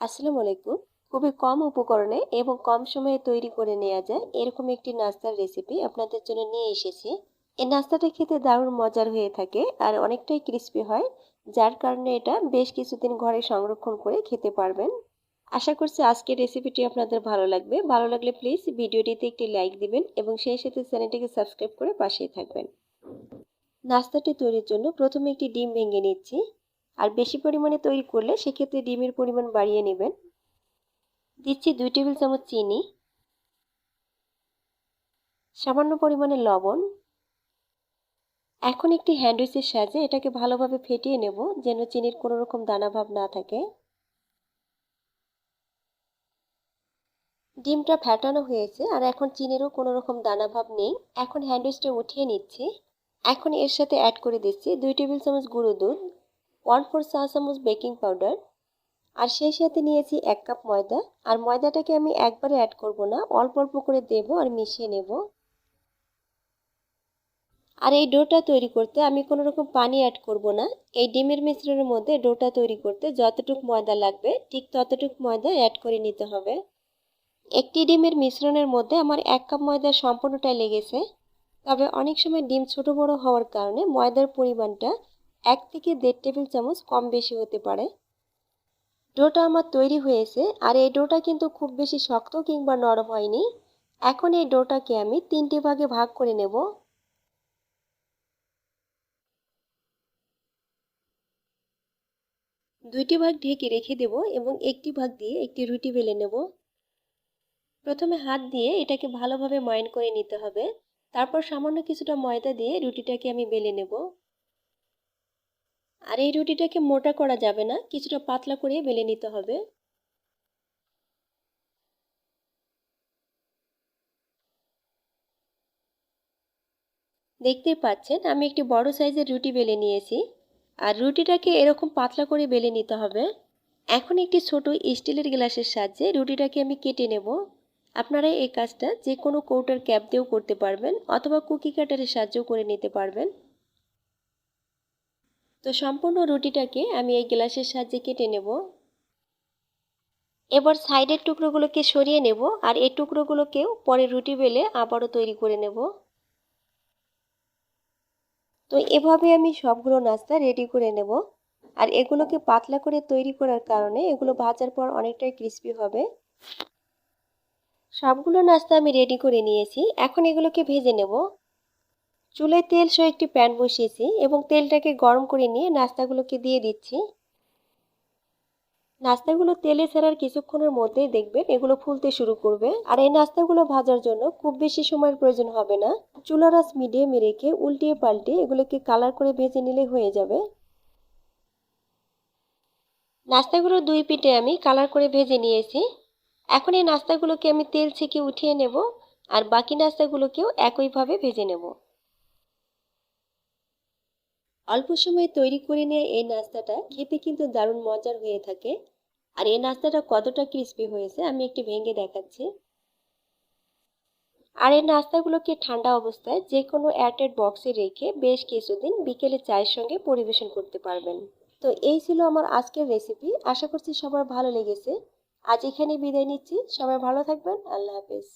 আসসালামু আলাইকুম। খুবই কম উপকরণে এবং কম সময়ে তৈরি করে নেওয়া যায় এরকম একটি নাস্তার রেসিপি আপনাদের জন্য নিয়ে এসেছি। এই নাস্তাটা খেতে দারুণ মজার হয়ে থাকে আর অনেকটাই ক্রিস্পি হয়, যার কারণে এটা বেশ কিছুদিন ঘরে সংরক্ষণ করে খেতে পারবেন। আশা করছি আজকের রেসিপিটি আপনাদের ভালো লাগবে। ভালো লাগলে প্লিজ ভিডিওটিতে একটি লাইক দিবেন এবং সেই সাথে চ্যানেলটিকে সাবস্ক্রাইব করে পাশেই থাকবেন। নাস্তাটি তৈরির জন্য প্রথমে একটি ডিম ভেঙে নিচ্ছি। আর বেশি পরিমাণে তৈরি করলে সেক্ষেত্রে ডিমের পরিমাণ বাড়িয়ে নেবেন। দিচ্ছি 2 টেবিল চামচ চিনি, সামান্য পরিমাণে লবণ। এখন একটি হ্যান্ড উইচের সাহায্যে এটাকে ভালোভাবে ফেটিয়ে নেব যেন চিনির কোনো রকম দানা ভাব না থাকে। ডিমটা ফেটানো হয়েছে আর এখন চিনিরও কোনো রকম দানা ভাব নেই। এখন হ্যান্ড উইচটা উঠিয়ে নিচ্ছি। এখন এর সাথে অ্যাড করে দিচ্ছি 2 টেবিল চামচ গুঁড়ো দুধ, 1/4 চা চামচ বেকিং পাউডার, আর সেই সাথে নিয়েছি 1 কাপ ময়দা। আর ময়দাটাকে আমি একবারে অ্যাড করব না, অল্প অল্প করে দেব আর মিশিয়ে নেব। আর এই ডোটা তৈরি করতে আমি কোনো রকম পানি অ্যাড করব না। এই ডিমের মিশ্রণের মধ্যে ডোটা তৈরি করতে যতটুকু ময়দা লাগবে ঠিক ততটুকু ময়দা অ্যাড করে নিতে হবে। একটি ডিমের মিশ্রণের মধ্যে আমার 1 কাপ ময়দা সম্পূর্ণটাই লেগেছে। তবে অনেক সময় ডিম ছোট বড় হওয়ার কারণে ময়দার পরিমাণটা 1 থেকে 1.5 টেবিল চামচ কম বেশি হতে পারে। ডোটা আমার তৈরি হয়েছে আর এই ডোটা কিন্তু খুব বেশি শক্ত কিংবা নরম হয়নি। এখন এই ডোটাকে আমি 3টে ভাগে ভাগ করে নেব। দুইটি ভাগ ঢেকে রেখে দেব এবং একটি ভাগ দিয়ে একটি রুটি বেলে নেব। প্রথমে হাত দিয়ে এটাকে ভালোভাবে ময়ান করে নিতে হবে। তারপর সামান্য কিছুটা ময়দা দিয়ে রুটিটাকে আমি বেলে নেব। আর এই রুটিটাকে মোটা করা যাবে না, কিছুটা পাতলা করে বেলে নিতে হবে। দেখতেই পাচ্ছেন আমি একটি বড় সাইজের রুটি বেলে নিয়েছি। আর রুটিটাকে এরকম পাতলা করে বেলে নিতে হবে। এখন একটি ছোট স্টিলের গ্লাসের সাহায্যে রুটিটাকে আমি কেটে নেব। আপনারা এই কাজটা যে কোনো কৌটার ক্যাপ দিয়েও করতে পারবেন অথবা কুকি কাটারের সাহায্যেও করে নিতে পারবেন। তো সম্পূর্ণ রুটিটাকে আমি এই গ্লাসের সাহায্যে কেটে নেব। এবার সাইডের টুকরোগুলোকে সরিয়ে নেব আর এই টুকরোগুলোকেও পরে রুটি বেলে আবারও তৈরি করে নেব। তো এভাবে আমি সবগুলো নাস্তা রেডি করে নেব। আর এগুলোকে পাতলা করে তৈরি করার কারণে এগুলো ভাজার পর অনেকটাই ক্রিস্পি হবে। সবগুলো নাস্তা আমি রেডি করে নিয়েছি। এখন এগুলোকে ভেজে নেব। চুলায় তেল সহ একটি প্যান বসিয়েছি এবং তেলটাকে গরম করে নিয়ে নাস্তাগুলোকে দিয়ে দিচ্ছি। নাস্তাগুলো তেলে ছাড়ার কিছুক্ষণের মধ্যেই দেখবেন এগুলো ফুলতে শুরু করবে। আর এই নাস্তাগুলো ভাজার জন্য খুব বেশি সময়ের প্রয়োজন হবে না। চুলার আঁচ মিডিয়ামে রেখে উল্টিয়ে পাল্টে এগুলোকে কালার করে ভেজে নিলে হয়ে যাবে। নাস্তাগুলো দুই পিঠে আমি কালার করে ভেজে নিয়েছি। এখন এই নাস্তাগুলোকে আমি তেল ছেঁকে উঠিয়ে নেব আর বাকি নাস্তাগুলোকেও একইভাবে ভেজে নেব। অল্প সময়ে তৈরি করে নেওয়া এই নাস্তাটা খেতে কিন্তু দারুণ মজার হয়ে থাকে। আর এই নাস্তাটা কতটা ক্রিস্পি হয়েছে আমি একটু ভেঙে দেখাচ্ছি। আর এই নাস্তাগুলোকে ঠান্ডা অবস্থায় যে কোনো এয়ারটাইট বক্সে রেখে বেশ কিছুদিন বিকেলে চায়ের সঙ্গে পরিবেশন করতে পারবেন। তো এই ছিল আমার আজকের রেসিপি। আশা করছি সবার ভালো লেগেছে। আজ এখানে বিদায় নিচ্ছি। সবাই ভালো থাকবেন। আল্লাহ হাফেজ।